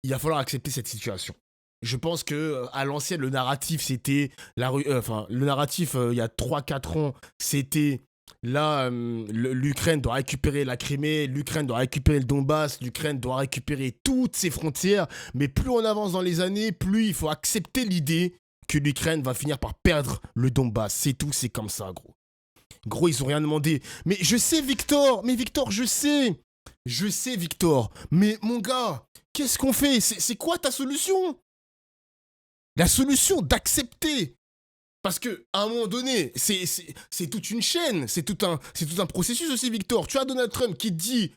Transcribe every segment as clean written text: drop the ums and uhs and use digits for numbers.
il va falloir accepter cette situation. Je pense que à l'ancienne, le narratif, c'était le narratif il y a 3 4 ans, c'était là, l'Ukraine doit récupérer la Crimée, l'Ukraine doit récupérer le Donbass, l'Ukraine doit récupérer toutes ses frontières. Mais plus on avance dans les années, plus il faut accepter l'idée que l'Ukraine va finir par perdre le Donbass. C'est tout, c'est comme ça, gros. Gros, ils ont rien demandé. Mais je sais, Victor, je sais. Je sais, Victor. Mais mon gars, qu'est-ce qu'on fait? C'est quoi ta solution? La solution d'accepter. Parce que à un moment donné, c'est toute une chaîne, c'est tout un processus aussi, Victor. Tu as Donald Trump qui dit,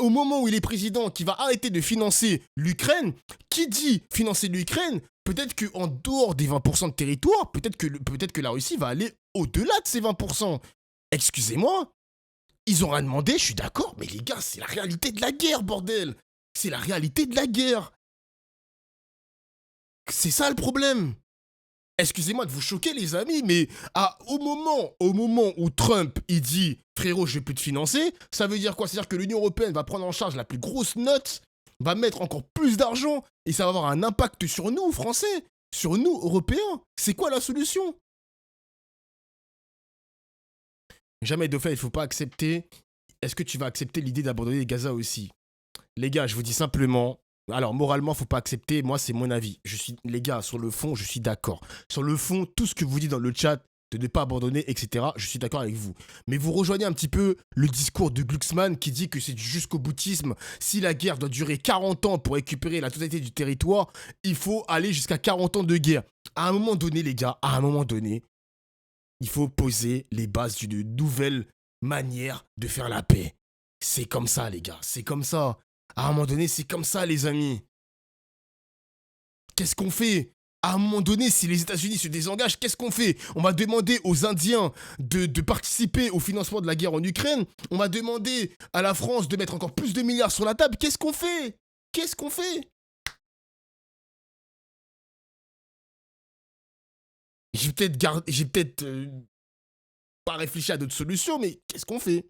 au moment où il est président, qu'il va arrêter de financer l'Ukraine. Qui dit financer l'Ukraine? Peut-être qu'en dehors des 20% de territoire, peut-être que la Russie va aller au-delà de ces 20%. Excusez-moi, ils ont rien demandé, je suis d'accord, mais les gars, c'est la réalité de la guerre, bordel. C'est la réalité de la guerre. C'est ça le problème. Excusez-moi de vous choquer, les amis, mais au moment où Trump il dit frérot, je vais plus te financer, ça veut dire quoi? C'est-à-dire que l'Union européenne va prendre en charge la plus grosse note, va mettre encore plus d'argent, et ça va avoir un impact sur nous, Français, sur nous, Européens. C'est quoi la solution? Jamais de fait, il ne faut pas accepter. Est-ce que tu vas accepter l'idée d'abandonner Gaza aussi? Les gars, je vous dis simplement, alors moralement, faut pas accepter, moi c'est mon avis. Les gars, sur le fond, je suis d'accord. Sur le fond, tout ce que vous dites dans le chat, de ne pas abandonner, etc., je suis d'accord avec vous. Mais vous rejoignez un petit peu le discours de Glucksmann qui dit que c'est du jusqu'au boutisme. Si la guerre doit durer 40 ans pour récupérer la totalité du territoire, il faut aller jusqu'à 40 ans de guerre. À un moment donné, les gars, à un moment donné, il faut poser les bases d'une nouvelle manière de faire la paix. C'est comme ça, les gars, c'est comme ça. À un moment donné, c'est comme ça, les amis. Qu'est-ce qu'on fait? À un moment donné, si les États-Unis se désengagent, qu'est-ce qu'on fait? On va demander aux Indiens de participer au financement de la guerre en Ukraine. On va demander à la France de mettre encore plus de milliards sur la table. Qu'est-ce qu'on fait? Qu'est-ce qu'on fait? J'ai peut-être pas réfléchi à d'autres solutions, mais qu'est-ce qu'on fait?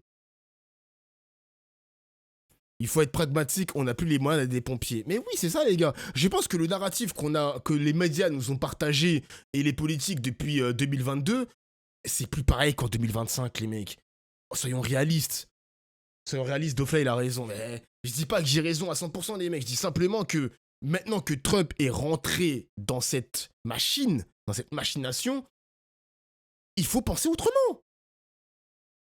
Il faut être pragmatique, on n'a plus les moyens d'être des pompiers. Mais oui, c'est ça, les gars. Je pense que le narratif que les médias nous ont partagé et les politiques depuis 2022, c'est plus pareil qu'en 2025, les mecs. Soyons réalistes. Soyons réalistes, Dauphin, il a raison. Mais je dis pas que j'ai raison à 100%, les mecs. Je dis simplement que maintenant que Trump est rentré dans cette machine, dans cette machination, il faut penser autrement.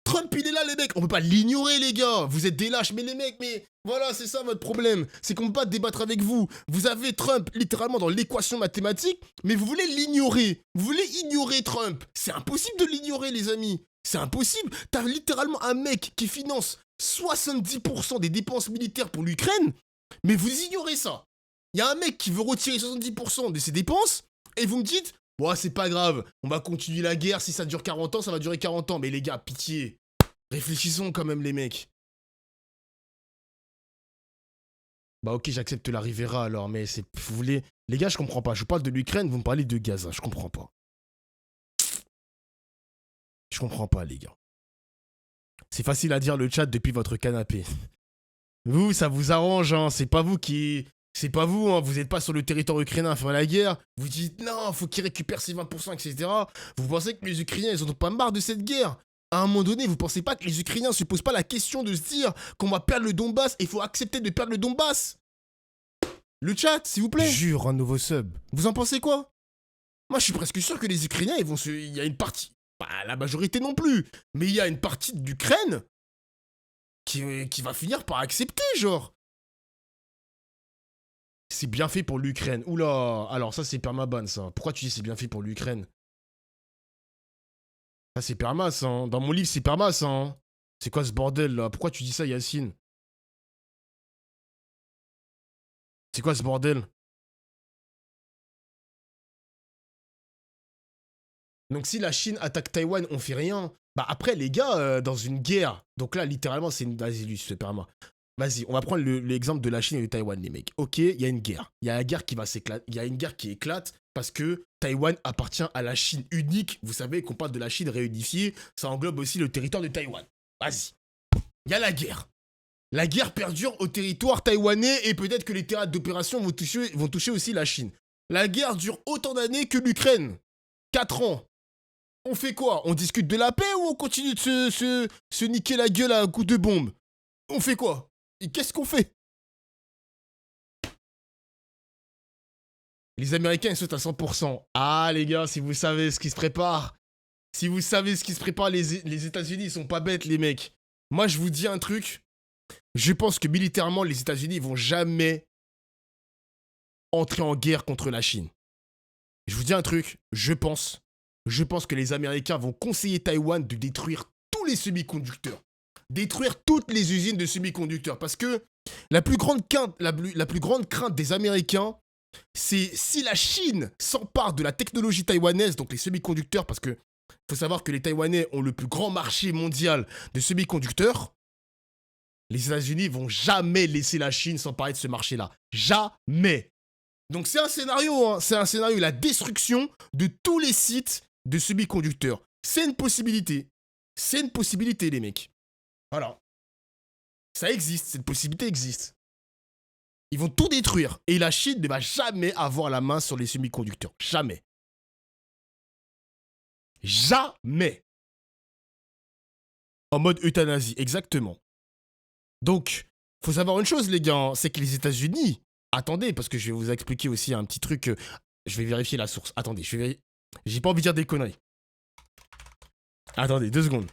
Trump, il est là, les mecs. On peut pas l'ignorer, les gars. Vous êtes des lâches, mais les mecs, mais voilà, c'est ça votre problème. C'est qu'on peut pas débattre avec vous. Vous avez Trump littéralement dans l'équation mathématique, mais vous voulez l'ignorer. Vous voulez ignorer Trump. C'est impossible de l'ignorer, les amis. C'est impossible. T'as littéralement un mec qui finance 70% des dépenses militaires pour l'Ukraine, mais vous ignorez ça. Il y a un mec qui veut retirer 70% de ses dépenses, et vous me dites, ouais, c'est pas grave, on va continuer la guerre, si ça dure 40 ans, ça va durer 40 ans. Mais les gars, pitié. Réfléchissons quand même, les mecs. Bah ok, j'accepte la Rivera alors, mais c'est... Vous voulez... Les gars, je comprends pas. Je vous parle de l'Ukraine, vous me parlez de Gaza. Je comprends pas. Je comprends pas, les gars. C'est facile à dire le chat depuis votre canapé. Vous, ça vous arrange, hein. C'est pas vous qui... C'est pas vous, hein. Vous êtes pas sur le territoire ukrainien à faire la guerre. Vous dites non, faut qu'ils récupèrent ces 20%, etc. Vous pensez que les Ukrainiens, ils en ont pas marre de cette guerre? À un moment donné, vous pensez pas que les Ukrainiens se posent pas la question de se dire qu'on va perdre le Donbass et il faut accepter de perdre le Donbass? Le chat, s'il vous plaît. Jure, un nouveau sub. Vous en pensez quoi? Moi, je suis presque sûr que les Ukrainiens, ils vont se... Il y a une partie... Pas la majorité non plus, mais il y a une partie d'Ukraine qui va finir par accepter, genre. C'est bien fait pour l'Ukraine. Oula, alors ça, c'est permaban, ça. Pourquoi tu dis c'est bien fait pour l'Ukraine? Ça, c'est permas, hein. Dans mon livre, c'est permas, hein. C'est quoi ce bordel, là? Pourquoi tu dis ça, Yacine? C'est quoi ce bordel? Donc si la Chine attaque Taïwan, on fait rien. Bah après, les gars, dans une guerre, donc là, littéralement, c'est une... Vas-y, lui, c'est perma. Vas-y, on va prendre l'exemple de la Chine et de Taïwan, les mecs. Ok, il y a une guerre. Il y a la guerre qui va s'éclater. Il y a une guerre qui éclate parce que Taïwan appartient à la Chine unique. Vous savez qu'on parle de la Chine réunifiée. Ça englobe aussi le territoire de Taïwan. Vas-y. Il y a la guerre. La guerre perdure au territoire taïwanais et peut-être que les théâtres d'opération vont toucher aussi la Chine. La guerre dure autant d'années que l'Ukraine. 4 ans. On fait quoi? On discute de la paix ou on continue de se niquer la gueule à un coup de bombe? On fait quoi? Et qu'est-ce qu'on fait? Les Américains, ils sautent à 100%. Ah, les gars, si vous savez ce qui se prépare, les États-Unis, ils sont pas bêtes, les mecs. Moi, je vous dis un truc. Je pense que militairement, les États-Unis vont jamais entrer en guerre contre la Chine. Je vous dis un truc. Je pense que les Américains vont conseiller Taïwan de détruire tous les semi-conducteurs. Détruire toutes les usines de semi-conducteurs. Parce que la plus grande crainte des Américains, c'est si la Chine s'empare de la technologie taïwanaise, donc les semi-conducteurs, parce que faut savoir que les Taïwanais ont le plus grand marché mondial de semi-conducteurs, les États-Unis vont jamais laisser la Chine s'emparer de ce marché-là. Jamais. Donc c'est un scénario, hein. C'est un scénario, la destruction de tous les sites de semi-conducteurs. C'est une possibilité. C'est une possibilité, les mecs. Voilà. Ça existe, cette possibilité existe. Ils vont tout détruire. Et la Chine ne va jamais avoir la main sur les semi-conducteurs. Jamais. Jamais. En mode euthanasie, exactement. Donc, faut savoir une chose, les gars, hein, c'est que les États-Unis... Attendez, parce que je vais vous expliquer aussi un petit truc. Je vais vérifier la source. Attendez, j'ai pas envie de dire des conneries. Attendez, 2 secondes.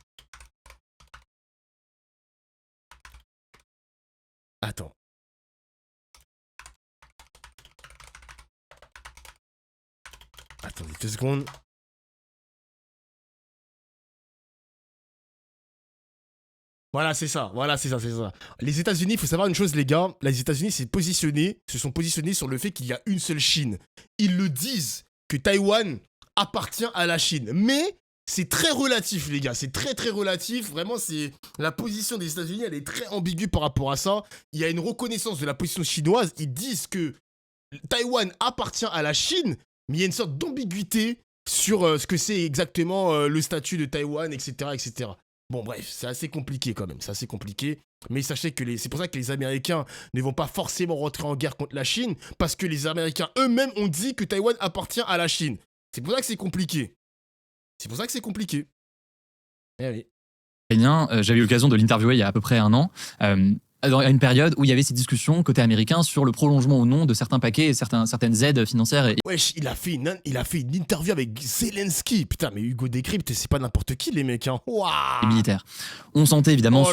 Attends. Attendez 2 secondes. Voilà, c'est ça. Les États-Unis, il faut savoir une chose, les gars. Les États-Unis se sont positionnés sur le fait qu'il y a une seule Chine. Ils le disent que Taïwan appartient à la Chine. Mais c'est très relatif, les gars. C'est très, très relatif. Vraiment, la position des États-Unis, elle est très ambiguë par rapport à ça. Il y a une reconnaissance de la position chinoise. Ils disent que Taïwan appartient à la Chine, mais il y a une sorte d'ambiguïté sur ce que c'est exactement le statut de Taïwan, etc., etc. Bon, bref, c'est assez compliqué quand même, c'est assez compliqué. Mais sachez que c'est pour ça que les Américains ne vont pas forcément rentrer en guerre contre la Chine, parce que les Américains eux-mêmes ont dit que Taïwan appartient à la Chine. C'est pour ça que c'est compliqué. Eh oui. J'avais eu l'occasion de l'interviewer il y a à peu près 1 an. À une période où il y avait ces discussions côté américain sur le prolongement ou non de certains paquets et certaines aides financières. Wesh, il a fait une interview avec Zelensky. Putain, mais Hugo Décrypte, c'est pas n'importe qui, les mecs. Hein. Les militaires. On sentait évidemment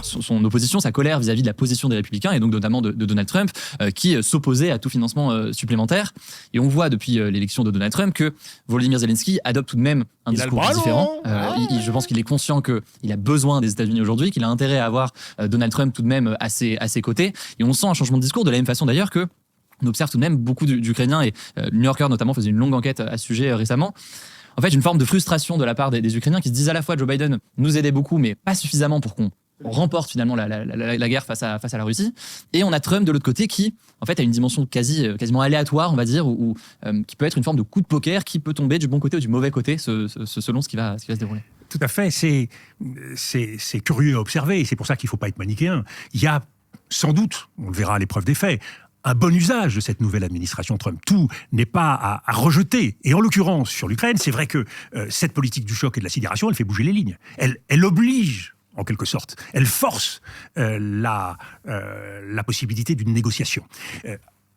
son opposition, sa colère vis-à-vis de la position des républicains et donc notamment de Donald Trump qui s'opposait à tout financement supplémentaire. Et on voit depuis l'élection de Donald Trump que Volodymyr Zelensky adopte tout de même un discours différent. Je pense qu'il est conscient qu'il a besoin des États-Unis aujourd'hui, qu'il a intérêt à avoir Donald Trump tout de même à ses côtés. Et on sent un changement de discours de la même façon d'ailleurs que on observe tout de même beaucoup d'Ukrainiens et le New Yorker notamment faisait une longue enquête à ce sujet récemment. En fait, une forme de frustration de la part des Ukrainiens qui se disent à la fois Joe Biden nous aidait beaucoup mais pas suffisamment pour qu'on remporte finalement la guerre face à la Russie. Et on a Trump de l'autre côté qui en fait a une dimension quasiment aléatoire, on va dire, ou qui peut être une forme de coup de poker qui peut tomber du bon côté ou du mauvais côté selon ce qui va se dérouler. Tout à fait, c'est curieux à observer et c'est pour ça qu'il ne faut pas être manichéen. Il y a sans doute, on le verra à l'épreuve des faits, un bon usage de cette nouvelle administration Trump. Tout n'est pas à rejeter. Et en l'occurrence, sur l'Ukraine, c'est vrai que cette politique du choc et de la sidération, elle fait bouger les lignes. Elle oblige, en quelque sorte, elle force la possibilité d'une négociation.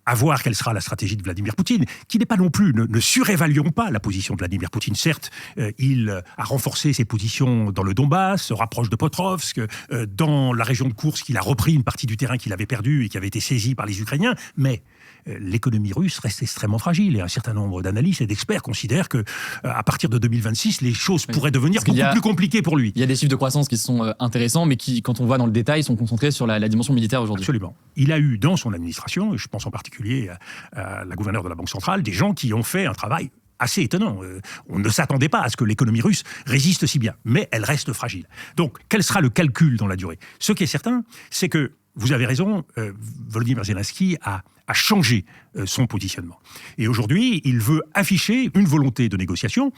À voir quelle sera la stratégie de Vladimir Poutine, qui n'est pas non plus, ne surévaluons pas la position de Vladimir Poutine. Certes, il a renforcé ses positions dans le Donbass, se rapproche de Potrovsk, dans la région de Koursk, il a repris une partie du terrain qu'il avait perdu et qui avait été saisi par les Ukrainiens, mais l'économie russe reste extrêmement fragile et un certain nombre d'analystes et d'experts considèrent que à partir de 2026, les choses pourraient devenir beaucoup plus compliquées pour lui. Il y a des chiffres de croissance qui sont intéressants, mais qui, quand on voit dans le détail, sont concentrés sur la dimension militaire aujourd'hui. Absolument. Il a eu dans son administration, et je pense en particulier à la gouverneure de la Banque centrale, des gens qui ont fait un travail assez étonnant. On ne s'attendait pas à ce que l'économie russe résiste si bien, mais elle reste fragile. Donc, quel sera le calcul dans la durée ? Ce qui est certain, c'est que, vous avez raison, Volodymyr Zelensky a changé son positionnement. Et aujourd'hui, il veut afficher une volonté de négociation.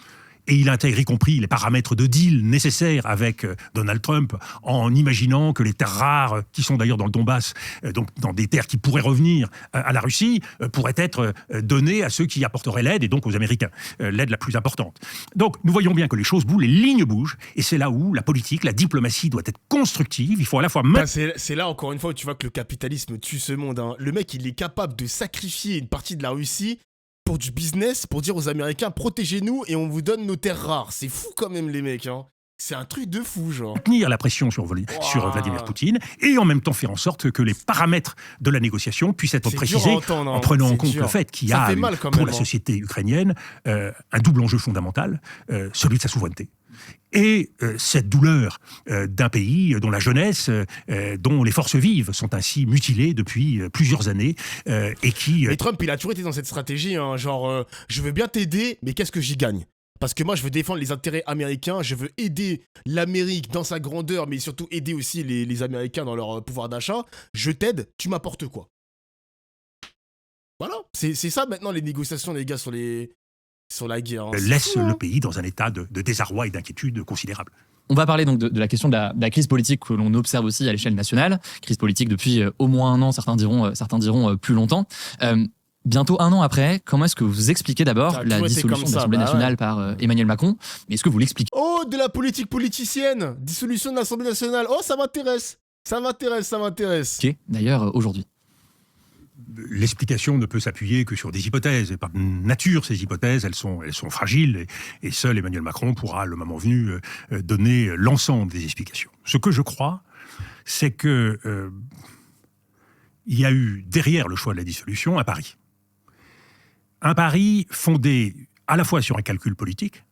et il intègre y compris les paramètres de deal nécessaires avec Donald Trump, en imaginant que les terres rares, qui sont d'ailleurs dans le Donbass, donc dans des terres qui pourraient revenir à la Russie, pourraient être données à ceux qui apporteraient l'aide, et donc aux Américains, l'aide la plus importante. Donc nous voyons bien que les choses bougent, les lignes bougent, et c'est là où la politique, la diplomatie doit être constructive. Il faut à la fois... C'est là, encore une fois, où tu vois que le capitalisme tue ce monde. Hein. Le mec, il est capable de sacrifier une partie de la Russie pour du business, pour dire aux Américains, protégez-nous et on vous donne nos terres rares. C'est fou quand même, les mecs. Hein. C'est un truc de fou, genre. Tenir la pression sur Vladimir Poutine et en même temps faire en sorte que les paramètres de la négociation puissent être précisés en prenant en compte le fait qu'il y a, pour la société ukrainienne, un double enjeu fondamental, celui de sa souveraineté. Et cette douleur d'un pays dont la jeunesse, dont les forces vives sont ainsi mutilées depuis plusieurs années et qui... Mais Trump, il a toujours été dans cette stratégie, hein, genre, je veux bien t'aider, mais qu'est-ce que j'y gagne ? Parce que moi, je veux défendre les intérêts américains, je veux aider l'Amérique dans sa grandeur, mais surtout aider aussi les Américains dans leur pouvoir d'achat. Je t'aide, tu m'apportes quoi ? Voilà, c'est ça maintenant les négociations, les gars, sur la guerre. Hein. Laisse le pays dans un état de désarroi et d'inquiétude considérable. On va parler donc de la question de la crise politique que l'on observe aussi à l'échelle nationale. Crise politique depuis au moins un an, certains diront plus longtemps. Bientôt un an après, comment est-ce que vous expliquez d'abord la dissolution de l'Assemblée nationale par Emmanuel Macron ? Mais est-ce que vous l'expliquez ? Oh, de la politique politicienne ! Dissolution de l'Assemblée nationale. Oh, ça m'intéresse. Ça m'intéresse. Ok, d'ailleurs, aujourd'hui. L'explication ne peut s'appuyer que sur des hypothèses. Et par nature, ces hypothèses, elles sont fragiles. Et seul Emmanuel Macron pourra, le moment venu, donner l'ensemble des explications. Ce que je crois, c'est que il y a eu, derrière le choix de la dissolution, un pari. Un pari fondé à la fois sur un calcul politique,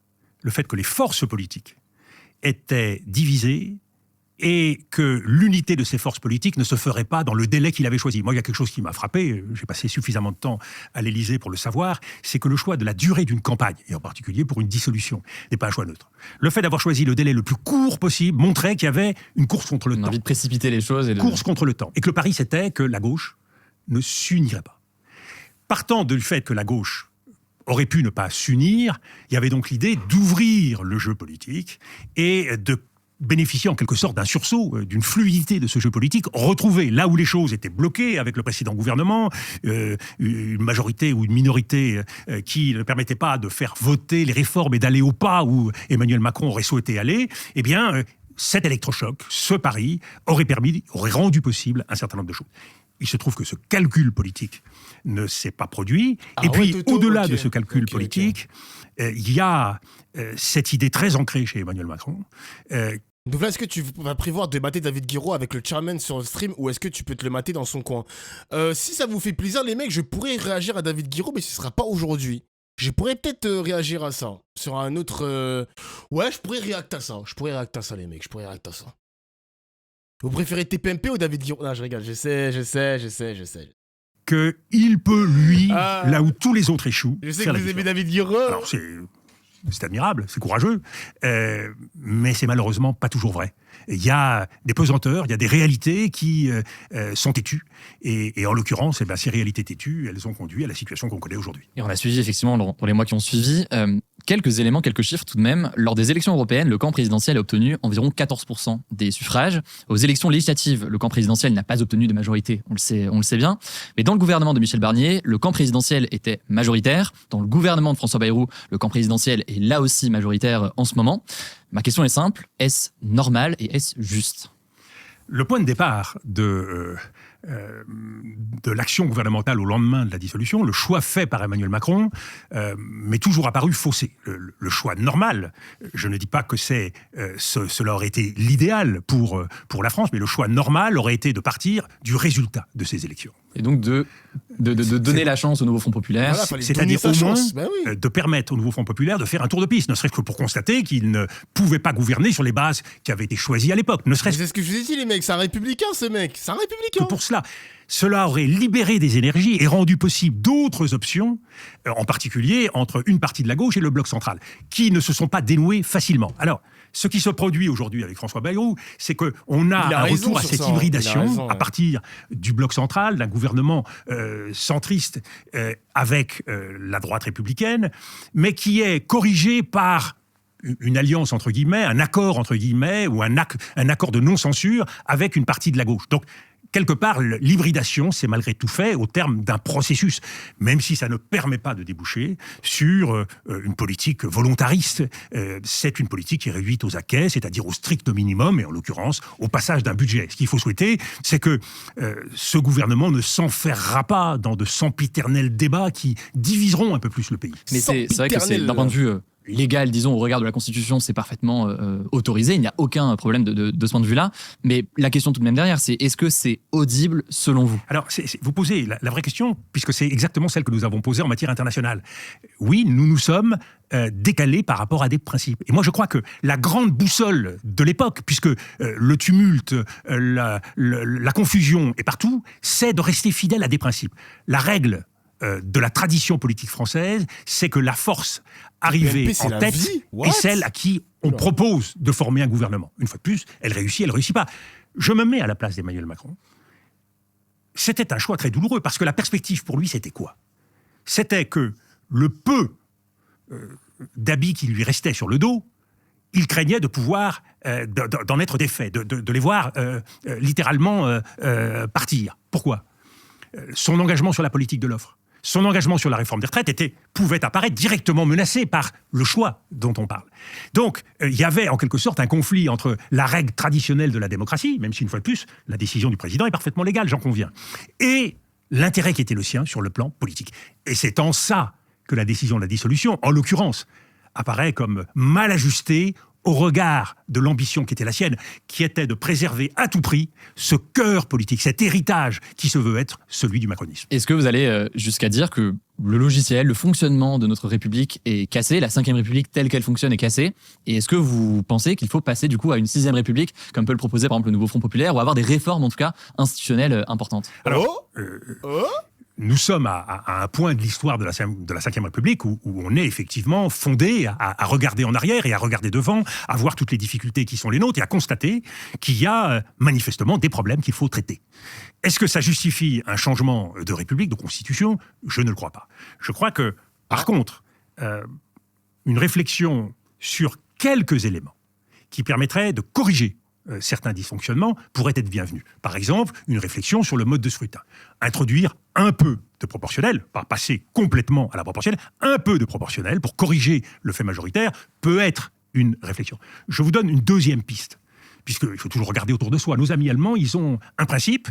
le fait que les forces politiques étaient divisées et que l'unité de ces forces politiques ne se ferait pas dans le délai qu'il avait choisi. Moi, il y a quelque chose qui m'a frappé, j'ai passé suffisamment de temps à l'Élysée pour le savoir, c'est que le choix de la durée d'une campagne, et en particulier pour une dissolution, n'est pas un choix neutre. Le fait d'avoir choisi le délai le plus court possible montrait qu'il y avait une course contre le temps. On a envie de précipiter les choses. Course contre le temps. Et que le pari, c'était que la gauche ne s'unirait pas. Partant du fait que la gauche aurait pu ne pas s'unir, il y avait donc l'idée d'ouvrir le jeu politique et de bénéficier en quelque sorte d'un sursaut, d'une fluidité de ce jeu politique, retrouver là où les choses étaient bloquées avec le précédent gouvernement, une majorité ou une minorité qui ne permettait pas de faire voter les réformes et d'aller au pas où Emmanuel Macron aurait souhaité aller, eh bien, cet électrochoc, ce pari, aurait rendu possible un certain nombre de choses. Il se trouve que ce calcul politique ne s'est pas produit. Et puis, au-delà de ce calcul politique, il y a cette idée très ancrée chez Emmanuel Macron. Donc là, est-ce que tu vas prévoir de mater David Guiraud avec le chairman sur le stream ou est-ce que tu peux te le mater dans son coin ? Si ça vous fait plaisir, les mecs, je pourrais réagir à David Guiraud, mais ce ne sera pas aujourd'hui. Je pourrais peut-être réagir à ça. Sur un autre... Ouais, je pourrais réacter à ça. Les mecs. Vous préférez TPMP ou David Guiraud ? Non, je rigole. Je sais. Qu'il peut, lui, là où tous les autres échouent... Je sais que vous aimez David Guiraud. Alors, c'est admirable, c'est courageux, mais c'est malheureusement pas toujours vrai. Il y a des pesanteurs, il y a des réalités qui sont têtues. Et en l'occurrence, ces réalités têtues, elles ont conduit à la situation qu'on connaît aujourd'hui. Et on a suivi effectivement dans les mois qui ont suivi quelques éléments, quelques chiffres tout de même. Lors des élections européennes, le camp présidentiel a obtenu environ 14% des suffrages. Aux élections législatives, le camp présidentiel n'a pas obtenu de majorité, on le sait bien. Mais dans le gouvernement de Michel Barnier, le camp présidentiel était majoritaire. Dans le gouvernement de François Bayrou, le camp présidentiel est là aussi majoritaire en ce moment. Ma question est simple, est-ce normal et est-ce juste ? Le point de départ de l'action gouvernementale au lendemain de la dissolution, le choix fait par Emmanuel Macron, m'est toujours apparu faussé. Le choix normal, je ne dis pas que cela aurait été l'idéal pour la France, mais le choix normal aurait été de partir du résultat de ces élections. Et donc de donner la chance au nouveau Front populaire. Voilà, c'est-à-dire au moins de permettre au nouveau Front populaire de faire un tour de piste, ne serait-ce que pour constater qu'il ne pouvait pas gouverner sur les bases qui avaient été choisies à l'époque. C'est ce que je vous ai dit, les mecs, c'est un républicain, ce mec. C'est un républicain. Que pour cela aurait libéré des énergies et rendu possible d'autres options, en particulier entre une partie de la gauche et le bloc central, qui ne se sont pas dénouées facilement. Alors, ce qui se produit aujourd'hui avec François Bayrou, c'est qu'on a un retour à cette hybridation à partir du bloc central, d'un gouvernement centriste avec la droite républicaine, mais qui est corrigé par une alliance entre guillemets, un accord entre guillemets, ou un accord de non-censure avec une partie de la gauche. Donc, quelque part, l'hybridation, c'est malgré tout fait au terme d'un processus, même si ça ne permet pas de déboucher sur une politique volontariste. C'est une politique qui est réduite aux acquêts, c'est-à-dire au strict minimum, et en l'occurrence, au passage d'un budget. Ce qu'il faut souhaiter, c'est que ce gouvernement ne s'enferrera pas dans de sempiternels débats qui diviseront un peu plus le pays. Mais c'est vrai que c'est d'un point de vue légal, disons, au regard de la Constitution, c'est parfaitement autorisé. Il n'y a aucun problème de ce point de vue-là. Mais la question tout de même derrière, c'est est-ce que c'est audible selon vous ? Alors, vous posez la vraie question, puisque c'est exactement celle que nous avons posée en matière internationale. Oui, nous sommes décalés par rapport à des principes. Et moi, je crois que la grande boussole de l'époque, puisque le tumulte, la confusion est partout, c'est de rester fidèle à des principes. La règle de la tradition politique française, c'est que la force arrivée en tête est celle à qui on propose de former un gouvernement. Une fois de plus, elle réussit pas. Je me mets à la place d'Emmanuel Macron. C'était un choix très douloureux, parce que la perspective pour lui, c'était quoi ? C'était que le peu d'habits qui lui restaient sur le dos, il craignait de pouvoir d'en être défait, de les voir littéralement partir. Pourquoi ? Son engagement sur la politique de l'offre, son engagement sur la réforme des retraites pouvait apparaître directement menacé par le choix dont on parle. Donc, il y avait en quelque sorte un conflit entre la règle traditionnelle de la démocratie, même si une fois de plus, la décision du président est parfaitement légale, j'en conviens, et l'intérêt qui était le sien sur le plan politique. Et c'est en ça que la décision de la dissolution, en l'occurrence, apparaît comme mal ajustée au regard de l'ambition qui était la sienne, qui était de préserver à tout prix ce cœur politique, cet héritage qui se veut être celui du macronisme. Est-ce que vous allez jusqu'à dire que le logiciel, le fonctionnement de notre République est cassé, la 5e République telle qu'elle fonctionne est cassée, et est-ce que vous pensez qu'il faut passer du coup à une 6e République, comme peut le proposer par exemple le nouveau Front Populaire, ou avoir des réformes en tout cas institutionnelles importantes ? Alors, nous sommes à un point de l'histoire de la 5e République où on est effectivement fondé à regarder en arrière et à regarder devant, à voir toutes les difficultés qui sont les nôtres et à constater qu'il y a manifestement des problèmes qu'il faut traiter. Est-ce que ça justifie un changement de République, de Constitution ? Je ne le crois pas. Je crois que, par contre, une réflexion sur quelques éléments qui permettraient de corriger certains dysfonctionnements pourraient être bienvenus. Par exemple, une réflexion sur le mode de scrutin. Introduire un peu de proportionnel, pas passer complètement à la proportionnelle, un peu de proportionnel pour corriger le fait majoritaire peut être une réflexion. Je vous donne une deuxième piste, puisqu'il faut toujours regarder autour de soi. Nos amis allemands, ils ont un principe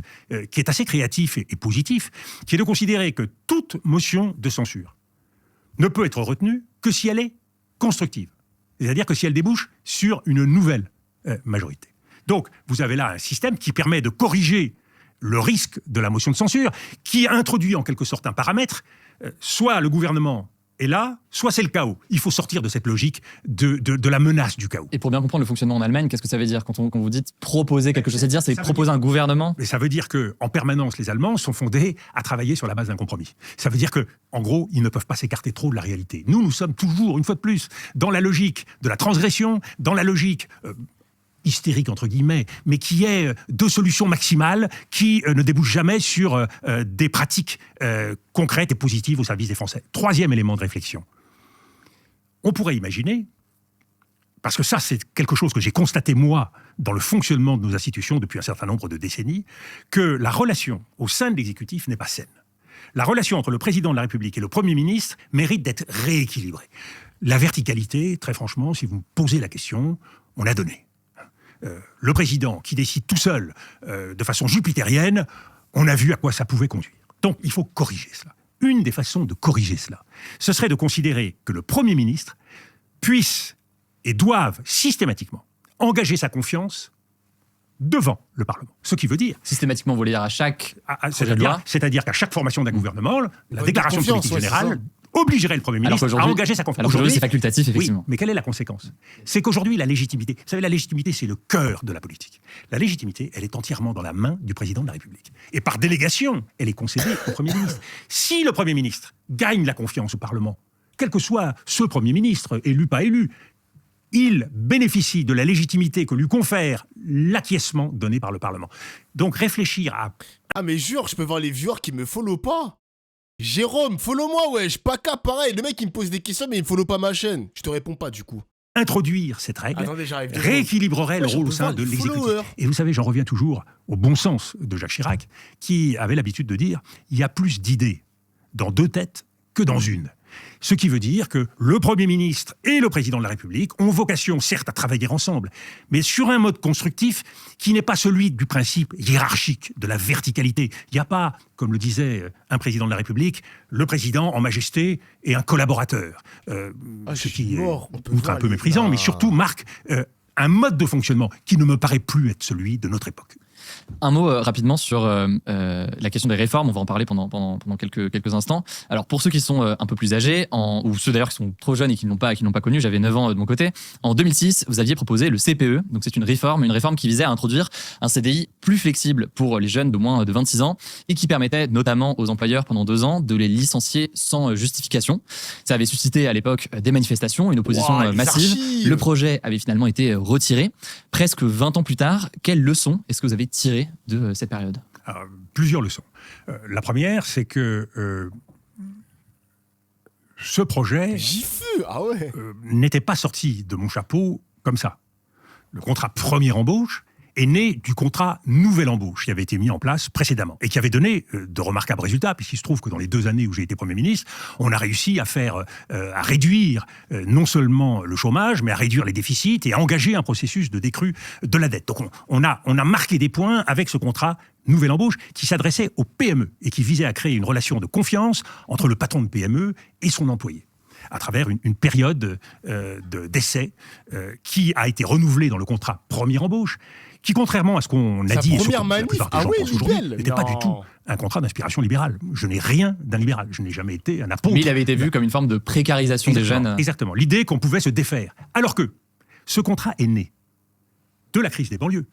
qui est assez créatif et positif, qui est de considérer que toute motion de censure ne peut être retenue que si elle est constructive. C'est-à-dire que si elle débouche sur une nouvelle majorité. Donc, vous avez là un système qui permet de corriger le risque de la motion de censure, qui introduit en quelque sorte un paramètre, soit le gouvernement est là, soit c'est le chaos. Il faut sortir de cette logique de la menace du chaos. Et pour bien comprendre le fonctionnement en Allemagne, qu'est-ce que ça veut dire quand vous dites proposer quelque chose ? C'est-à-dire, c'est proposer un gouvernement ? Mais ça veut dire qu'en permanence, les Allemands sont fondés à travailler sur la base d'un compromis. Ça veut dire que, en gros, ils ne peuvent pas s'écarter trop de la réalité. Nous sommes toujours, une fois de plus, dans la logique de la transgression, dans la logique hystérique entre guillemets, mais qui est de solutions maximales qui ne débouchent jamais sur des pratiques concrètes et positives au service des Français. Troisième élément de réflexion. On pourrait imaginer, parce que ça c'est quelque chose que j'ai constaté moi dans le fonctionnement de nos institutions depuis un certain nombre de décennies, que la relation au sein de l'exécutif n'est pas saine. La relation entre le président de la République et le Premier ministre mérite d'être rééquilibrée. La verticalité, très franchement, si vous me posez la question, on l'a donnée. Le président qui décide tout seul, de façon jupitérienne, on a vu à quoi ça pouvait conduire. Donc, il faut corriger cela. Une des façons de corriger cela, ce serait de considérer que le Premier ministre puisse et doive systématiquement engager sa confiance devant le Parlement. Ce qui veut dire... Systématiquement, vous voulez dire à chaque projet de loi ? C'est-à-dire qu'à chaque formation d'un gouvernement, la déclaration de politique générale obligerait le Premier ministre à engager sa confiance. Alors aujourd'hui, c'est facultatif, effectivement. Oui, mais quelle est la conséquence ? C'est qu'aujourd'hui, la légitimité... Vous savez, la légitimité, c'est le cœur de la politique. La légitimité, elle est entièrement dans la main du président de la République. Et par délégation, elle est concédée au Premier ministre. Si le Premier ministre gagne la confiance au Parlement, quel que soit ce Premier ministre, élu, pas élu, il bénéficie de la légitimité que lui confère l'acquiescement donné par le Parlement. Donc réfléchir à... Ah mais jure, je peux voir les viewers qui me follow pas. Jérôme, follow-moi, wesh. Paka, pareil. Le mec, il me pose des questions, mais il me follow pas ma chaîne. Je te réponds pas, du coup. introduire cette règle rééquilibrerait le rôle au sein de l'exécutif. Et vous savez, j'en reviens toujours au bon sens de Jacques Chirac, qui avait l'habitude de dire « il y a plus d'idées dans 2 têtes que dans une ». Ce qui veut dire que le Premier ministre et le Président de la République ont vocation, certes, à travailler ensemble, mais sur un mode constructif qui n'est pas celui du principe hiérarchique, de la verticalité. Il n'y a pas, comme le disait un Président de la République, le Président en majesté et un collaborateur. Ce qui est outre un peu méprisant, mais surtout marque un mode de fonctionnement qui ne me paraît plus être celui de notre époque. Un mot rapidement sur la question des réformes, on va en parler pendant quelques instants. Alors pour ceux qui sont un peu plus âgés, ou ceux d'ailleurs qui sont trop jeunes et qui n'ont pas connu, j'avais 9 ans de mon côté, en 2006, vous aviez proposé le CPE, donc c'est une réforme qui visait à introduire un CDI plus flexible pour les jeunes de moins de 26 ans et qui permettait notamment aux employeurs pendant 2 ans de les licencier sans justification. Ça avait suscité à l'époque des manifestations, une opposition massive. Le projet avait finalement été retiré. Presque 20 ans plus tard, quelles leçons est-ce que vous avez tirées de cette période? Alors, plusieurs leçons. La première, c'est que ce projet n'était pas sorti de mon chapeau comme ça. Le contrat première embauche est né du contrat nouvelle embauche qui avait été mis en place précédemment et qui avait donné de remarquables résultats, puisqu'il se trouve que dans les 2 années où j'ai été Premier ministre, on a réussi à réduire non seulement le chômage, mais à réduire les déficits et à engager un processus de décrue de la dette. Donc on a marqué des points avec ce contrat nouvelle embauche qui s'adressait aux PME et qui visait à créer une relation de confiance entre le patron de PME et son employé, à travers une période d'essai qui a été renouvelée dans le contrat première embauche, qui, contrairement à ce qu'on a dit et ce que la plupart des gens pensent aujourd'hui, n'était pas du tout un contrat d'inspiration libérale. Je n'ai rien d'un libéral. Je n'ai jamais été un apôtre. Mais il avait été vu comme une forme de précarisation des jeunes. Exactement. L'idée qu'on pouvait se défaire. Alors que ce contrat est né de la crise des banlieues,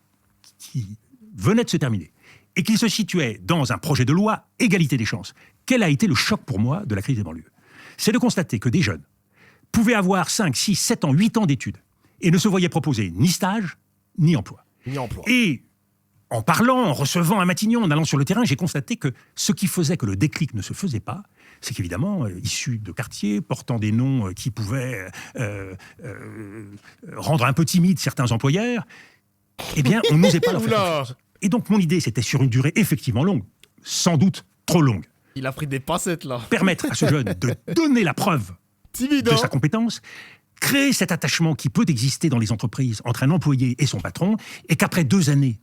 qui venait de se terminer, et qu'il se situait dans un projet de loi égalité des chances. Quel a été le choc pour moi de la crise des banlieues? C'est de constater que des jeunes pouvaient avoir 5, 6, 7 ans, 8 ans d'études et ne se voyaient proposer ni stage, ni emploi. Et en parlant, en recevant à Matignon, en allant sur le terrain, j'ai constaté que ce qui faisait que le déclic ne se faisait pas, c'est qu'évidemment, issus de quartiers, portant des noms qui pouvaient rendre un peu timides certains employeurs, eh bien, on n'osait pas leur faire confiance. Et donc, mon idée, c'était sur une durée effectivement longue, sans doute trop longue. Il a pris des pincettes, là. Permettre à ce jeune de donner la preuve de sa compétence, créer cet attachement qui peut exister dans les entreprises entre un employé et son patron, et qu'après 2 années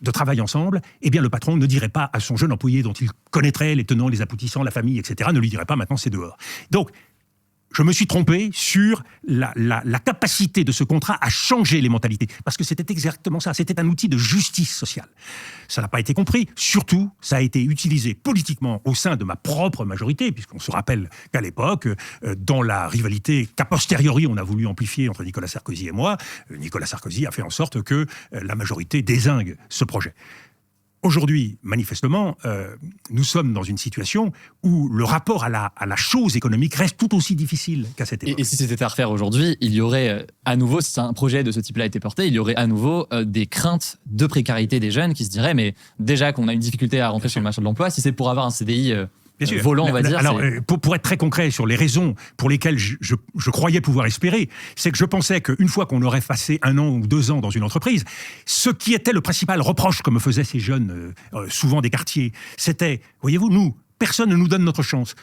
de travail ensemble, eh bien le patron ne dirait pas à son jeune employé dont il connaîtrait les tenants, les aboutissants, la famille, etc., ne lui dirait pas maintenant c'est dehors. Donc, je me suis trompé sur la capacité de ce contrat à changer les mentalités. Parce que c'était exactement ça. C'était un outil de justice sociale. Ça n'a pas été compris. Surtout, ça a été utilisé politiquement au sein de ma propre majorité, puisqu'on se rappelle qu'à l'époque, dans la rivalité qu'a posteriori on a voulu amplifier entre Nicolas Sarkozy et moi, Nicolas Sarkozy a fait en sorte que la majorité dézingue ce projet. Aujourd'hui, manifestement, nous sommes dans une situation où le rapport à la chose économique reste tout aussi difficile qu'à cette époque. Et si c'était à refaire aujourd'hui, il y aurait à nouveau, si un projet de ce type-là a été porté, il y aurait à nouveau des craintes de précarité des jeunes qui se diraient, mais déjà qu'on a une difficulté à rentrer sur le marché de l'emploi, si c'est pour avoir un CDI bien sûr. Volant, on va dire. Alors, pour être très concret sur les raisons pour lesquelles je croyais pouvoir espérer, c'est que je pensais qu'une fois qu'on aurait passé 1 an ou 2 ans dans une entreprise, ce qui était le principal reproche que me faisaient ces jeunes, souvent des quartiers, c'était, voyez-vous, nous, personne ne nous donne notre chance.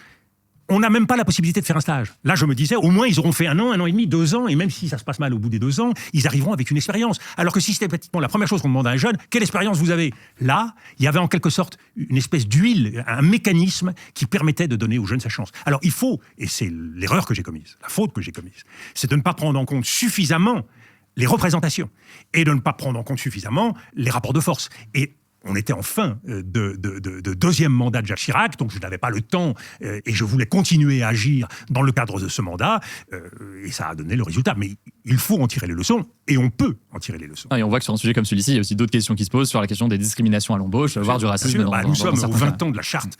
On n'a même pas la possibilité de faire un stage. Là, je me disais, au moins, ils auront fait 1 an, 1 an et demi, 2 ans, et même si ça se passe mal au bout des 2 ans, ils arriveront avec une expérience. Alors que systématiquement, la première chose qu'on demande à un jeune, quelle expérience vous avez? Là, il y avait en quelque sorte une espèce d'huile, un mécanisme qui permettait de donner aux jeunes sa chance. Alors, il faut, et c'est l'erreur que j'ai commise, la faute que j'ai commise, c'est de ne pas prendre en compte suffisamment les représentations et de ne pas prendre en compte suffisamment les rapports de force. Et on était en fin de 2e mandat de Jacques Chirac, donc je n'avais pas le temps et je voulais continuer à agir dans le cadre de ce mandat, et ça a donné le résultat. Mais il faut en tirer les leçons, et on peut en tirer les leçons. Et on voit que sur un sujet comme celui-ci, il y a aussi d'autres questions qui se posent sur la question des discriminations à l'embauche, voire du racisme. Nous sommes aux 20 ans de la charte.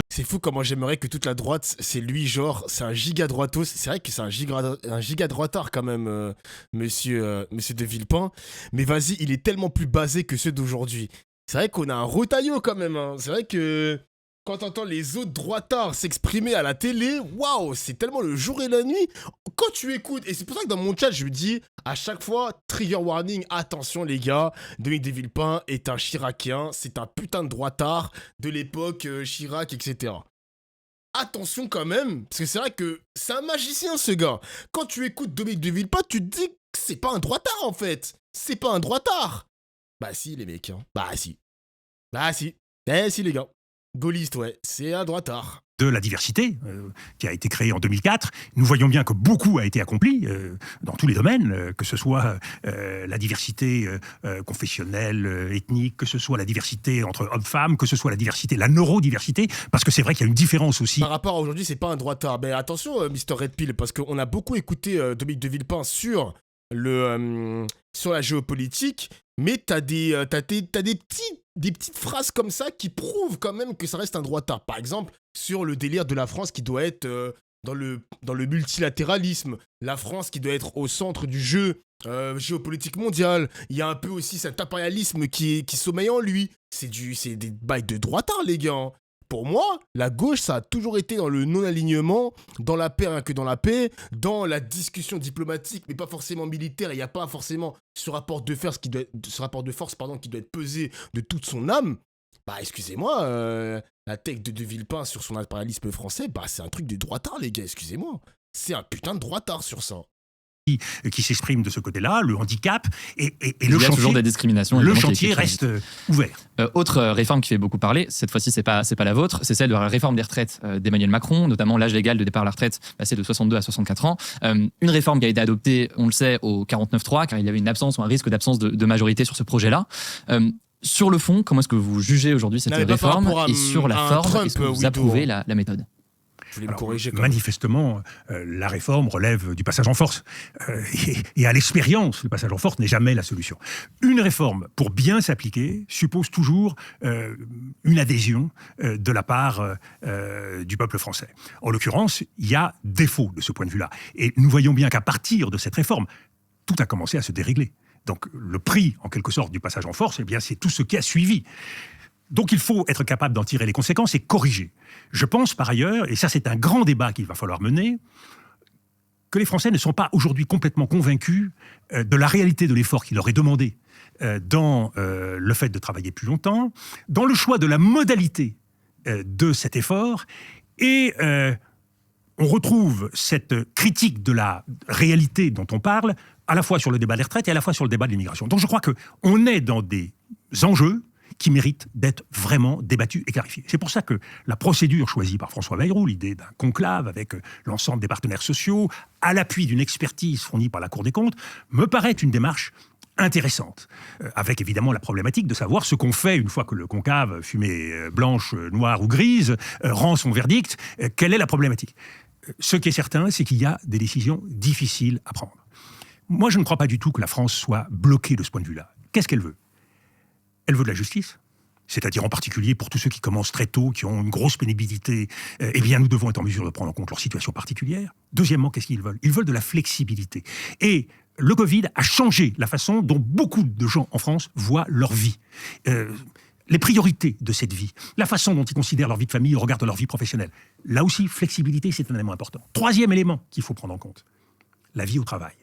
C'est fou comment j'aimerais que toute la droite, c'est lui, genre, c'est un giga droitos. C'est vrai que c'est un giga droitard quand même, monsieur de Villepin. Mais vas-y, il est tellement plus basé que ceux d'aujourd'hui. C'est vrai qu'on a un rotaillot quand même. Hein. C'est vrai que quand t'entends les autres droitards s'exprimer à la télé, waouh, c'est tellement le jour et la nuit. Quand tu écoutes, et c'est pour ça que dans mon chat, je me dis à chaque fois, trigger warning, attention les gars, Dominique de Villepin est un Chiracien, c'est un putain de droitard de l'époque Chirac, etc. Attention quand même, parce que c'est vrai que c'est un magicien ce gars. Quand tu écoutes Dominique de Villepin, tu te dis que c'est pas un droitard en fait. C'est pas un droitard. Bah si les mecs, hein. Bah si. Eh si les gars. Gaulliste, ouais, c'est un droitard. De la diversité, qui a été créée en 2004. Nous voyons bien que beaucoup a été accompli dans tous les domaines, que ce soit la diversité confessionnelle, ethnique, que ce soit la diversité entre hommes-femmes, que ce soit la diversité, la neurodiversité, parce que c'est vrai qu'il y a une différence aussi. Par rapport à aujourd'hui, c'est pas un droitard. Mais attention, Mr. Red Pill, parce qu'on a beaucoup écouté Dominique de Villepin sur la géopolitique, mais t'as des petites phrases comme ça qui prouvent quand même que ça reste un droitard. Par exemple, sur le délire de la France qui doit être dans le multilatéralisme, la France qui doit être au centre du jeu géopolitique mondial. Il y a un peu aussi cet impérialisme qui sommeille en lui. C'est des bails de droitard, les gars, hein. Pour moi, la gauche, ça a toujours été dans le non-alignement, dans la paix rien que dans la paix, dans la discussion diplomatique, mais pas forcément militaire. Il n'y a pas forcément ce rapport de force qui doit être pesé de toute son âme. Bah, excusez-moi, la tech de Villepin sur son impérialisme français, bah, c'est un truc de droitard, les gars, excusez-moi. C'est un putain de droitard sur ça. Qui s'exprime de ce côté-là, le handicap, et le chantier. Il y a toujours des discriminations. Le chantier reste ouvert. Autre réforme qui fait beaucoup parler, cette fois-ci c'est pas la vôtre, c'est celle de la réforme des retraites d'Emmanuel Macron, notamment l'âge légal de départ à la retraite passé de 62 à 64 ans. Une réforme qui a été adoptée, on le sait, au 49.3, car il y avait une absence ou un risque d'absence de majorité sur ce projet-là. Sur le fond, comment est-ce que vous jugez aujourd'hui cette réforme, et sur la forme, est-ce que vous approuvez la méthode ? Je voulais me corriger. Manifestement, la réforme relève du passage en force. Et à l'expérience, le passage en force n'est jamais la solution. Une réforme, pour bien s'appliquer, suppose toujours une adhésion de la part du peuple français. En l'occurrence, il y a défaut de ce point de vue-là. Et nous voyons bien qu'à partir de cette réforme, tout a commencé à se dérégler. Donc le prix, en quelque sorte, du passage en force, eh bien, c'est tout ce qui a suivi. Donc il faut être capable d'en tirer les conséquences et corriger. Je pense par ailleurs, et ça c'est un grand débat qu'il va falloir mener, que les Français ne sont pas aujourd'hui complètement convaincus de la réalité de l'effort qui leur est demandé dans le fait de travailler plus longtemps, dans le choix de la modalité de cet effort, et on retrouve cette critique de la réalité dont on parle, à la fois sur le débat des retraites et à la fois sur le débat de l'immigration. Donc je crois qu'on est dans des enjeux qui méritent d'être vraiment débattus et clarifiés. C'est pour ça que la procédure choisie par François Bayrou, l'idée d'un conclave avec l'ensemble des partenaires sociaux, à l'appui d'une expertise fournie par la Cour des comptes, me paraît une démarche intéressante, avec évidemment la problématique de savoir ce qu'on fait une fois que le conclave, fumée blanche, noire ou grise, rend son verdict, quelle est la problématique. Ce qui est certain, c'est qu'il y a des décisions difficiles à prendre. Moi, je ne crois pas du tout que la France soit bloquée de ce point de vue-là. Qu'est-ce qu'elle veut ? Elle veut de la justice, c'est-à-dire en particulier pour tous ceux qui commencent très tôt, qui ont une grosse pénibilité, eh bien nous devons être en mesure de prendre en compte leur situation particulière. Deuxièmement, qu'est-ce qu'ils veulent ? Ils veulent de la flexibilité. Et le Covid a changé la façon dont beaucoup de gens en France voient leur vie. Les priorités de cette vie, la façon dont ils considèrent leur vie de famille au regard de leur vie professionnelle. Là aussi, flexibilité, c'est un élément important. Troisième élément qu'il faut prendre en compte, la vie au travail.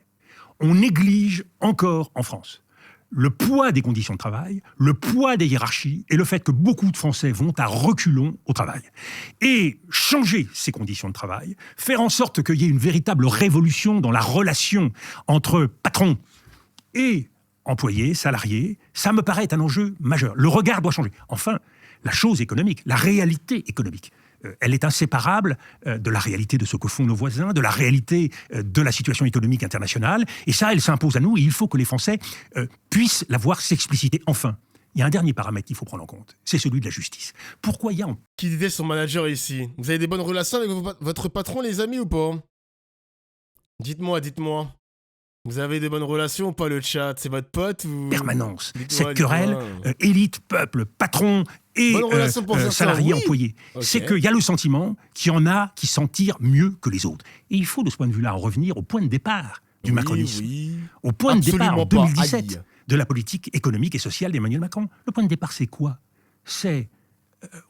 On néglige encore en France le poids des conditions de travail, le poids des hiérarchies et le fait que beaucoup de Français vont à reculons au travail. Et changer ces conditions de travail, faire en sorte qu'il y ait une véritable révolution dans la relation entre patron et employés, salariés, ça me paraît un enjeu majeur. Le regard doit changer. Enfin, la chose économique, la réalité économique, elle est inséparable de la réalité de ce que font nos voisins, de la réalité de la situation économique internationale. Et ça, elle s'impose à nous et il faut que les Français puissent la voir s'expliciter. Enfin, il y a un dernier paramètre qu'il faut prendre en compte, c'est celui de la justice. Pourquoi il y a... Qui disait son manager ici ? Vous avez des bonnes relations avec votre patron, les amis, ou pas ? Dites-moi. Vous avez des bonnes relations ou pas, le chat ? C'est votre pote ou... Permanence. Cette querelle, élite, peuple, patron et salariés, oui. Employés. Okay. C'est qu'il y a le sentiment qu'il y en a qui s'en tirent mieux que les autres. Et il faut, de ce point de vue-là, en revenir au point de départ du macronisme. Oui. Au point de départ, en 2017, de la politique économique et sociale d'Emmanuel Macron. Le point de départ, c'est quoi ? C'est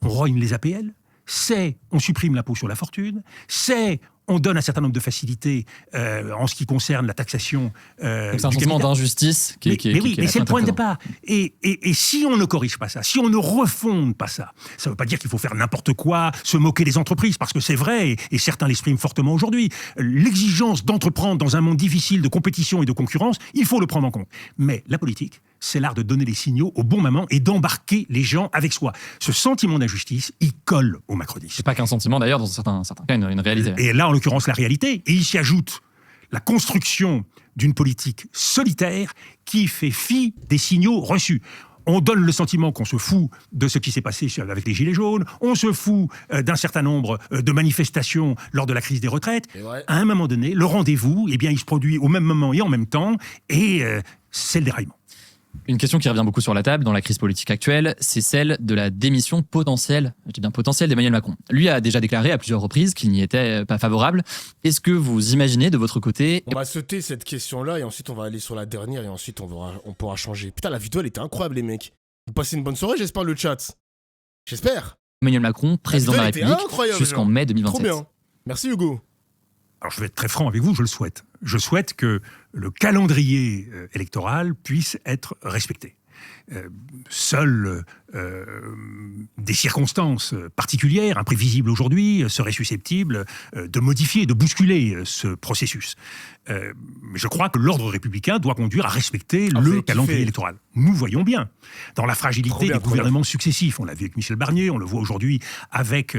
on rogne les APL, c'est on supprime l'impôt sur la fortune, c'est on donne un certain nombre de facilités en ce qui concerne la taxation. Donc c'est un sentiment d'injustice qui mais c'est le point de départ. Et si on ne corrige pas ça, si on ne refonde pas ça, ça ne veut pas dire qu'il faut faire n'importe quoi, se moquer des entreprises, parce que c'est vrai, et certains l'expriment fortement aujourd'hui. L'exigence d'entreprendre dans un monde difficile de compétition et de concurrence, il faut le prendre en compte. Mais la politique, c'est l'art de donner les signaux au bon moment et d'embarquer les gens avec soi. Ce sentiment d'injustice, il colle au macronisme. C'est pas qu'un sentiment d'ailleurs, dans certains cas, une réalité. Et là, en l'occurrence, la réalité, et il s'y ajoute la construction d'une politique solitaire qui fait fi des signaux reçus. On donne le sentiment qu'on se fout de ce qui s'est passé avec les Gilets jaunes, on se fout d'un certain nombre de manifestations lors de la crise des retraites. À un moment donné, le rendez-vous, eh bien, il se produit au même moment et en même temps, et c'est le déraillement. Une question qui revient beaucoup sur la table dans la crise politique actuelle, c'est celle de la démission potentielle, je dis bien potentielle, d'Emmanuel Macron. Lui a déjà déclaré à plusieurs reprises qu'il n'y était pas favorable. Est-ce que vous imaginez de votre côté... On va sauter cette question-là et ensuite on va aller sur la dernière et ensuite on pourra changer. Putain, la vidéo elle était incroyable les mecs. Vous passez une bonne soirée, j'espère, le chat. J'espère. Emmanuel Macron, président de la République, jusqu'en mai 2027. Trop bien. Merci Hugo. Alors je vais être très franc avec vous, je le souhaite. Je souhaite que le calendrier électoral puisse être respecté. Seules des circonstances particulières, imprévisibles aujourd'hui, seraient susceptibles de modifier, de bousculer ce processus. Mais je crois que l'ordre républicain doit conduire à respecter le calendrier électoral. Nous voyons bien, dans la fragilité des gouvernements successifs, on l'a vu avec Michel Barnier, on le voit aujourd'hui avec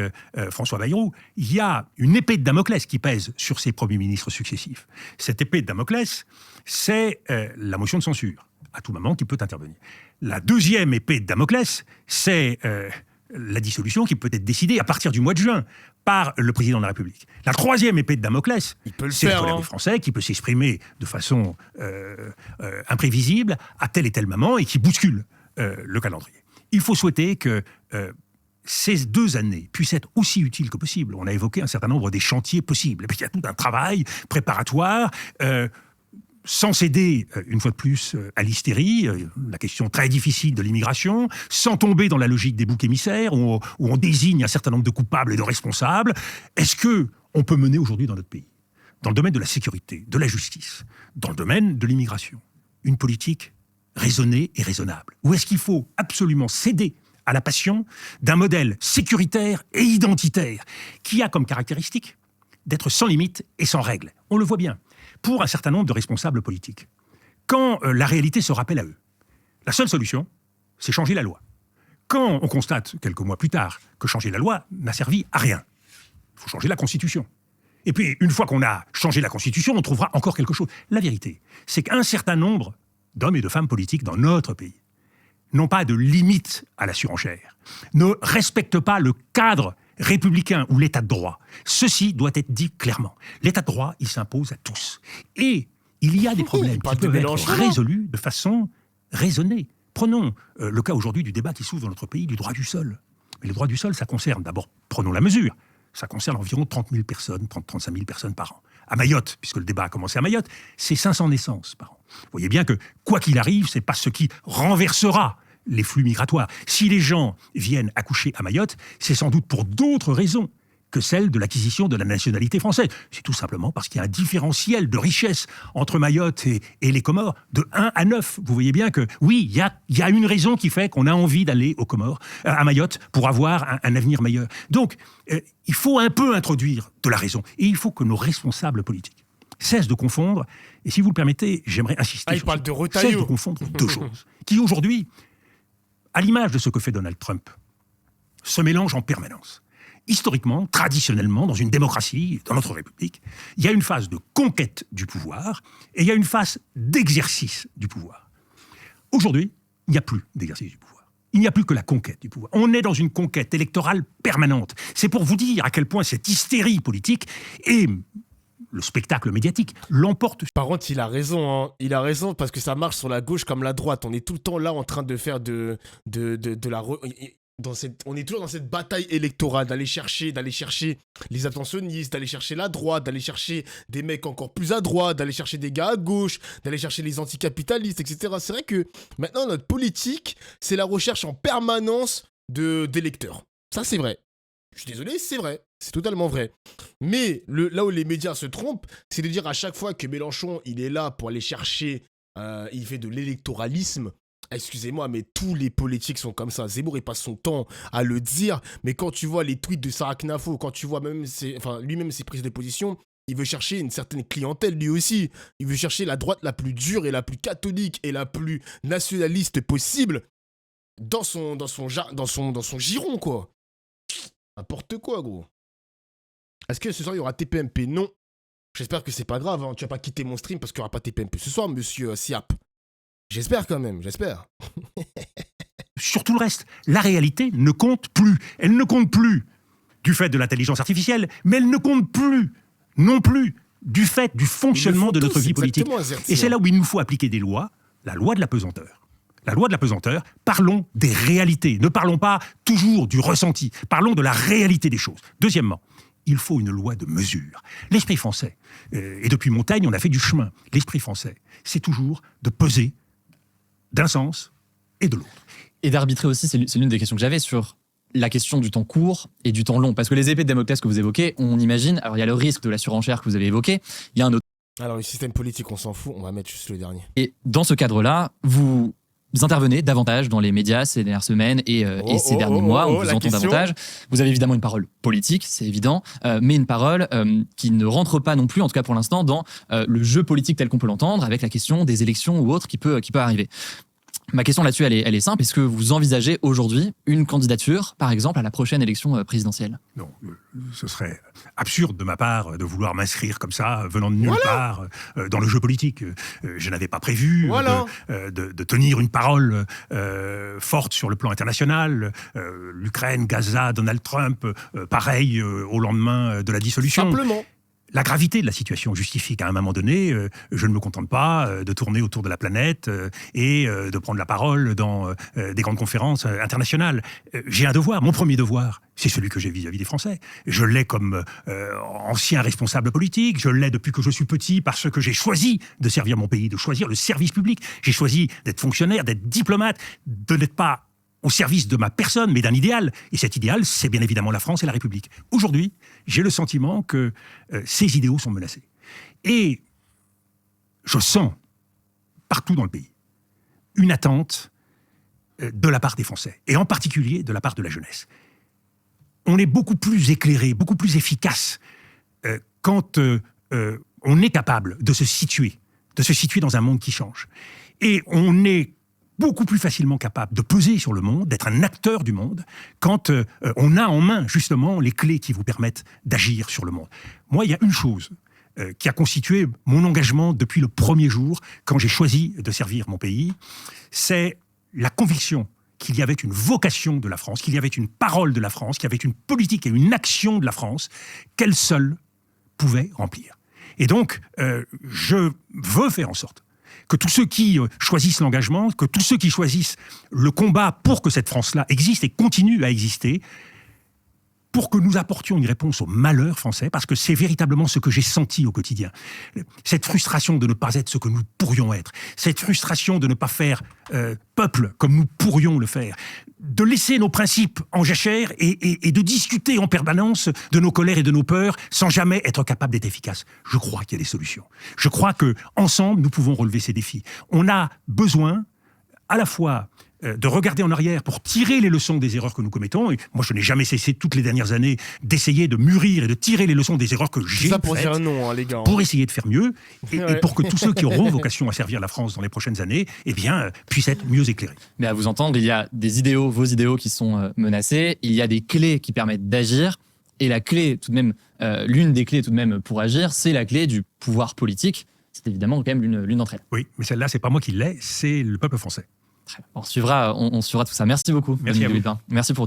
François Bayrou, il y a une épée de Damoclès qui pèse sur ces premiers ministres successifs. Cette épée de Damoclès, c'est la motion de censure, à tout moment qui peut intervenir. La deuxième épée de Damoclès, c'est la dissolution qui peut être décidée à partir du mois de juin par le président de la République. La troisième épée de Damoclès, c'est le problème des Français qui peut s'exprimer de façon imprévisible à tel et tel moment et qui bouscule le calendrier. Il faut souhaiter que ces 2 années puissent être aussi utiles que possible. On a évoqué un certain nombre des chantiers possibles. Et puis il y a tout un travail préparatoire sans céder, une fois de plus, à l'hystérie, la question très difficile de l'immigration, sans tomber dans la logique des boucs émissaires, où on désigne un certain nombre de coupables et de responsables. Est-ce qu'on peut mener aujourd'hui dans notre pays, dans le domaine de la sécurité, de la justice, dans le domaine de l'immigration, une politique raisonnée et raisonnable? Ou est-ce qu'il faut absolument céder à la passion d'un modèle sécuritaire et identitaire qui a comme caractéristique d'être sans limite et sans règles? On le voit bien pour un certain nombre de responsables politiques. Quand la réalité se rappelle à eux, la seule solution, c'est changer la loi. Quand on constate, quelques mois plus tard, que changer la loi n'a servi à rien, il faut changer la Constitution. Et puis, une fois qu'on a changé la Constitution, on trouvera encore quelque chose. La vérité, c'est qu'un certain nombre d'hommes et de femmes politiques dans notre pays n'ont pas de limite à la surenchère, ne respectent pas le cadre républicain ou l'état de droit. Ceci doit être dit clairement. L'état de droit, il s'impose à tous. Et il y a des problèmes qui peuvent être résolus de façon raisonnée. Prenons le cas aujourd'hui du débat qui s'ouvre dans notre pays du droit du sol. Mais le droit du sol, ça concerne d'abord, prenons la mesure, ça concerne environ 30 000 personnes, 35 000 personnes par an. À Mayotte, puisque le débat a commencé à Mayotte, c'est 500 naissances par an. Vous voyez bien que, quoi qu'il arrive, c'est pas ce qui renversera les flux migratoires. Si les gens viennent accoucher à Mayotte, c'est sans doute pour d'autres raisons que celle de l'acquisition de la nationalité française. C'est tout simplement parce qu'il y a un différentiel de richesse entre Mayotte et les Comores de 1 à 9. Vous voyez bien que, oui, il y a une raison qui fait qu'on a envie d'aller aux Comores, à Mayotte, pour avoir un avenir meilleur. Donc, il faut un peu introduire de la raison. Et il faut que nos responsables politiques cessent de confondre, et si vous le permettez, j'aimerais insister sur ça, cessent de confondre 2 choses, qui aujourd'hui, à l'image de ce que fait Donald Trump, se mélangent en permanence. Historiquement, traditionnellement, dans une démocratie, dans notre République, il y a une phase de conquête du pouvoir et il y a une phase d'exercice du pouvoir. Aujourd'hui, il n'y a plus d'exercice du pouvoir. Il n'y a plus que la conquête du pouvoir. On est dans une conquête électorale permanente. C'est pour vous dire à quel point cette hystérie politique et le spectacle médiatique l'emporte. Par contre, il a raison, hein. Il a raison parce que ça marche sur la gauche comme la droite. On est tout le temps là en train de faire de la... on est toujours dans cette bataille électorale, d'aller chercher les abstentionnistes, d'aller chercher la droite, d'aller chercher des mecs encore plus à droite, d'aller chercher des gars à gauche, d'aller chercher les anticapitalistes, etc. C'est vrai que maintenant, notre politique, c'est la recherche en permanence d'électeurs. Ça, c'est vrai. Je suis désolé, c'est vrai. C'est totalement vrai. Mais là où les médias se trompent, c'est de dire à chaque fois que Mélenchon, il est là pour aller chercher, il fait de l'électoralisme. Excusez-moi, mais tous les politiques sont comme ça. Zemmour, il passe son temps à le dire, mais quand tu vois les tweets de Sarah Knafo, quand tu vois même lui-même ses prises de position, il veut chercher une certaine clientèle lui aussi. Il veut chercher la droite la plus dure et la plus catholique et la plus nationaliste possible dans son giron, quoi. N'importe quoi, gros. Est-ce que ce soir, il y aura TPMP? Non. J'espère que c'est pas grave, hein. Tu vas pas quitter mon stream parce qu'il n'y aura pas TPMP ce soir, monsieur Siap. J'espère quand même, j'espère. Sur tout le reste, la réalité ne compte plus. Elle ne compte plus du fait de l'intelligence artificielle, mais elle ne compte plus non plus du fait du fonctionnement de notre vie politique. Et c'est là où il nous faut appliquer des lois, la loi de la pesanteur. La loi de la pesanteur, parlons des réalités. Ne parlons pas toujours du ressenti. Parlons de la réalité des choses. Deuxièmement, il faut une loi de mesure. L'esprit français, et depuis Montaigne, on a fait du chemin. L'esprit français, c'est toujours de peser d'un sens et de l'autre. Et d'arbitrer aussi, c'est l'une des questions que j'avais sur la question du temps court et du temps long. Parce que les épées de Damoclès que vous évoquez, on imagine, alors il y a le risque de la surenchère que vous avez évoqué, il y a un autre... Alors le système politique, on s'en fout, on va mettre juste le dernier. Et dans ce cadre-là, vous intervenez davantage dans les médias ces dernières semaines et ces derniers mois, on vous entend davantage. Vous avez évidemment une parole politique, c'est évident, mais une parole qui ne rentre pas non plus, en tout cas pour l'instant, dans le jeu politique tel qu'on peut l'entendre, avec la question des élections ou autre qui peut arriver. Ma question là-dessus, elle est simple. Est-ce que vous envisagez aujourd'hui une candidature, par exemple, à la prochaine élection présidentielle? Non, ce serait absurde de ma part de vouloir m'inscrire comme ça, venant de nulle part, dans le jeu politique. Je n'avais pas prévu de tenir une parole forte sur le plan international. L'Ukraine, Gaza, Donald Trump, pareil au lendemain de la dissolution. Simplement. La gravité de la situation justifie qu'à un moment donné, je ne me contente pas de tourner autour de la planète et de prendre la parole dans des grandes conférences internationales. J'ai un devoir, mon premier devoir, c'est celui que j'ai vis-à-vis des Français. Je l'ai comme ancien responsable politique, je l'ai depuis que je suis petit parce que j'ai choisi de servir mon pays, de choisir le service public. J'ai choisi d'être fonctionnaire, d'être diplomate, de n'être pas au service de ma personne, mais d'un idéal. Et cet idéal, c'est bien évidemment la France et la République. Aujourd'hui, j'ai le sentiment que ces idéaux sont menacés. Et je sens, partout dans le pays, une attente de la part des Français, et en particulier de la part de la jeunesse. On est beaucoup plus éclairé, beaucoup plus efficace quand on est capable de se situer dans un monde qui change. Et on est beaucoup plus facilement capable de peser sur le monde, d'être un acteur du monde, quand on a en main justement les clés qui vous permettent d'agir sur le monde. Moi, il y a une chose qui a constitué mon engagement depuis le premier jour, quand j'ai choisi de servir mon pays, c'est la conviction qu'il y avait une vocation de la France, qu'il y avait une parole de la France, qu'il y avait une politique et une action de la France qu'elle seule pouvait remplir. Et donc, je veux faire en sorte que tous ceux qui choisissent l'engagement, que tous ceux qui choisissent le combat pour que cette France-là existe et continue à exister, pour que nous apportions une réponse au malheur français, parce que c'est véritablement ce que j'ai senti au quotidien. Cette frustration de ne pas être ce que nous pourrions être, cette frustration de ne pas faire peuple comme nous pourrions le faire, de laisser nos principes en jachère et de discuter en permanence de nos colères et de nos peurs sans jamais être capable d'être efficace. Je crois qu'il y a des solutions. Je crois qu'ensemble, nous pouvons relever ces défis. On a besoin à la fois de regarder en arrière pour tirer les leçons des erreurs que nous commettons. Et moi, je n'ai jamais cessé toutes les dernières années d'essayer de mûrir et de tirer les leçons des erreurs que j'ai faites. Pour dire un nom, hein, les gars. Pour essayer de faire mieux et pour que tous ceux qui auront vocation à servir la France dans les prochaines années, eh bien, puissent être mieux éclairés. Mais à vous entendre, il y a des idéaux, vos idéaux qui sont menacés. Il y a des clés qui permettent d'agir. Et la clé, tout de même, l'une des clés tout de même pour agir, c'est la clé du pouvoir politique. C'est évidemment quand même l'une d'entre elles. Oui, mais celle-là, c'est pas moi qui l'ai, c'est le peuple français. On suivra tout ça. Merci beaucoup. Merci à vous. Merci pour le temps.